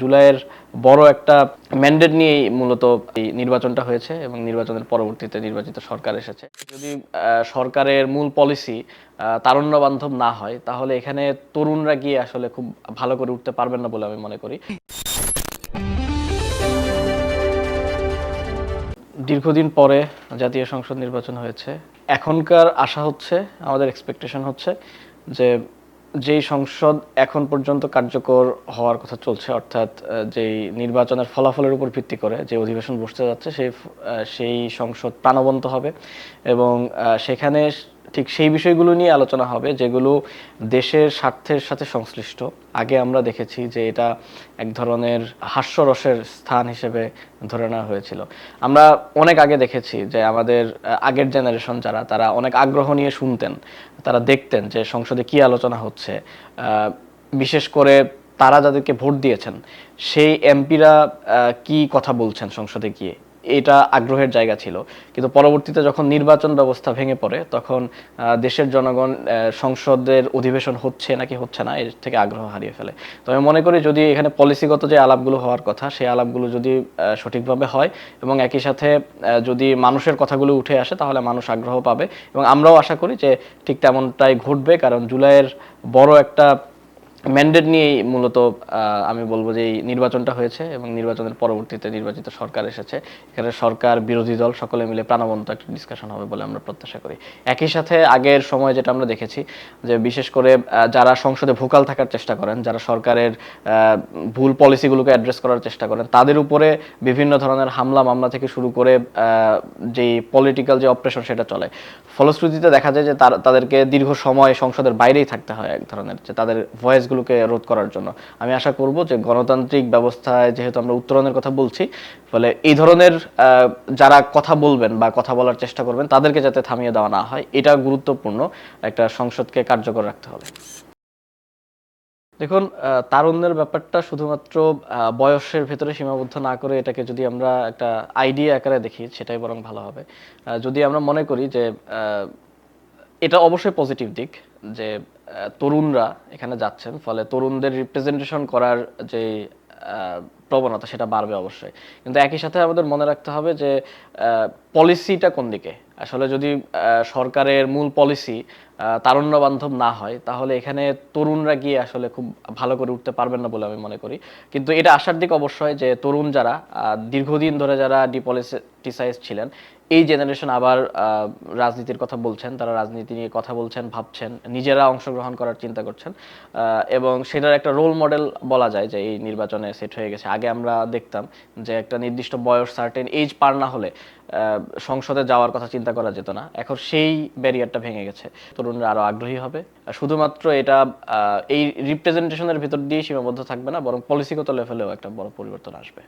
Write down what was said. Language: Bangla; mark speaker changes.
Speaker 1: জুলাইয়ের বড় একটা ম্যান্ডেট নিয়েই মূলত এই নির্বাচনটা হয়েছে এবং নির্বাচনের পরবর্তীতে নির্বাচিত সরকার এসেছে। যদি সরকারের মূল পলিসি তারুণ্য বান্ধব না হয়, তাহলে এখানে তরুণরা গিয়ে আসলে খুব ভালো করে উঠতে পারবেন না বলে আমি মনে করি। দীর্ঘদিন পরে জাতীয় সংসদ নির্বাচন হয়েছে। এখনকার আশা হচ্ছে, আমাদের এক্সপেকটেশন হচ্ছে যে যেই সংসদ এখন পর্যন্ত কার্যকর হওয়ার কথা চলছে, অর্থাৎ যেই নির্বাচনের ফলাফলের উপর ভিত্তি করে যে অধিবেশন বসতে যাচ্ছে, সেই সংসদ প্রাণবন্ত হবে এবং সেখানে ঠিক সেই বিষয়গুলো নিয়ে আলোচনা হবে যেগুলো দেশের স্বার্থের সাথে সংশ্লিষ্ট। আগে আমরা দেখেছি যে এটা এক ধরনের হাস্যরসের স্থান হিসেবে ধরে নেওয়া হয়েছিল। আমরা অনেক আগে দেখেছি যে আমাদের আগের জেনারেশন যারা, তারা অনেক আগ্রহ নিয়ে শুনতেন, তারা দেখতেন যে সংসদে কি আলোচনা হচ্ছে। বিশেষ করে তারা যাদেরকে ভোট দিয়েছেন সেই এমপিরা কি কথা বলছেন সংসদে গিয়ে, এটা আগ্রহের জায়গা ছিল। কিন্তু পরবর্তীতে যখন নির্বাচন ব্যবস্থা ভেঙে পড়ে, তখন দেশের জনগণ সংসদের অধিবেশন হচ্ছে নাকি হচ্ছে না এর থেকে আগ্রহ হারিয়ে ফেলে। তো আমি মনে করি যদি এখানে পলিসিগত যে আলাপগুলো হওয়ার কথা, সেই আলাপগুলো যদি সঠিকভাবে হয় এবং একই সাথে যদি মানুষের কথাগুলো উঠে আসে, তাহলে মানুষ আগ্রহ পাবে এবং আমরাও আশা করি যে ঠিক তেমনটাই ঘটবে। কারণ জুলাইয়ের বড় একটা ম্যান্ডেট নিয়েই মূলত আমি বলবো যে এই নির্বাচনটা হয়েছে এবং নির্বাচনের পরবর্তীতে নির্বাচিত সরকার এসেছে। এখানে সরকার বিরোধী দল সকলে মিলে প্রাণবন্ত একটা ডিসকাশন হবে বলে আমরা প্রত্যাশা করি। একই সাথে আগের সময় যেটা আমরা দেখেছি যে বিশেষ করে যারা সংসদে ভোকাল থাকার চেষ্টা করেন, যারা সরকারের ভুল পলিসিগুলোকে অ্যাড্রেস করার চেষ্টা করেন, তাদের উপরে বিভিন্ন ধরনের হামলা মামলা থেকে শুরু করে যেই পলিটিক্যাল যে অপারেশন সেটা চলে। ফলশ্রুতিতে দেখা যায় যে তাদেরকে দীর্ঘ সময় সংসদের বাইরেই থাকতে হয় এক ধরনের, যে তাদের ভয়েসগুলোকে রোধ করার জন্য। আমি আশা করব যে গণতান্ত্রিক ব্যবস্থায় যেহেতু আমরা উত্তরণের কথা বলছি, ফলে এই ধরনের যারা কথা বলবেন বা কথা বলার চেষ্টা করবেন, তাদেরকে যাতে থামিয়ে দেওয়া না হয়, এটা গুরুত্বপূর্ণ। একটা সংসদকে কার্যকর রাখতে হবে। দেখুন, তারুণ্যের ব্যাপারটা শুধুমাত্র বয়সের ভেতরে সীমাবদ্ধ না করে এটাকে যদি আমরা একটা আইডিয়া আকারে দেখি, সেটাই বরং ভালো হবে। যদি আমরা মনে করি যে এটা অবশ্যই পজিটিভ দিক যে তরুণরা এখানে যাচ্ছেন, ফলে তরুণদের রিপ্রেজেন্টেশন করার যে প্রবণতা সেটা বাড়বে অবশ্যই। কিন্তু একই সাথে আমাদের মনে রাখতে হবে যে পলিসিটা কোন দিকে। আসলে যদি সরকারের মূল পলিসি তারুণ্য বান্ধব না হয়, তাহলে এখানে তরুণরা গিয়ে আসলে খুব ভালো করে উঠতে পারবেন না বলে আমি মনে করি। কিন্তু এটা আশার দিক অবশ্যই যে তরুণ যারা দীর্ঘদিন ধরে যারা ডিপলিটিসাইজ ছিলেন, এই জেনারেশন আবার রাজনীতির কথা বলছেন, তারা রাজনীতি নিয়ে কথা বলছেন, ভাবছেন, নিজেরা অংশগ্রহণ করার চিন্তা করছেন এবং সেটার একটা রোল মডেল বলা যায় যে এই নির্বাচনে সেট হয়ে গেছে। আগে আমরা দেখতাম যে একটা নির্দিষ্ট বয়স, সার্টেন এজ পার না হলে সংসদে যাওয়ার কথা চিন্তা করা যেত না। এখন সেই ব্যারিয়ারটা ভেঙে গেছে, তরুণরা আরো আগ্রহী হবে। শুধুমাত্র এটা এই রিপ্রেজেন্টেশনের ভিতর দিয়ে সীমাবদ্ধ থাকবে না, বরং পলিসিগত লেভেলেও একটা বড় পরিবর্তন আসবে।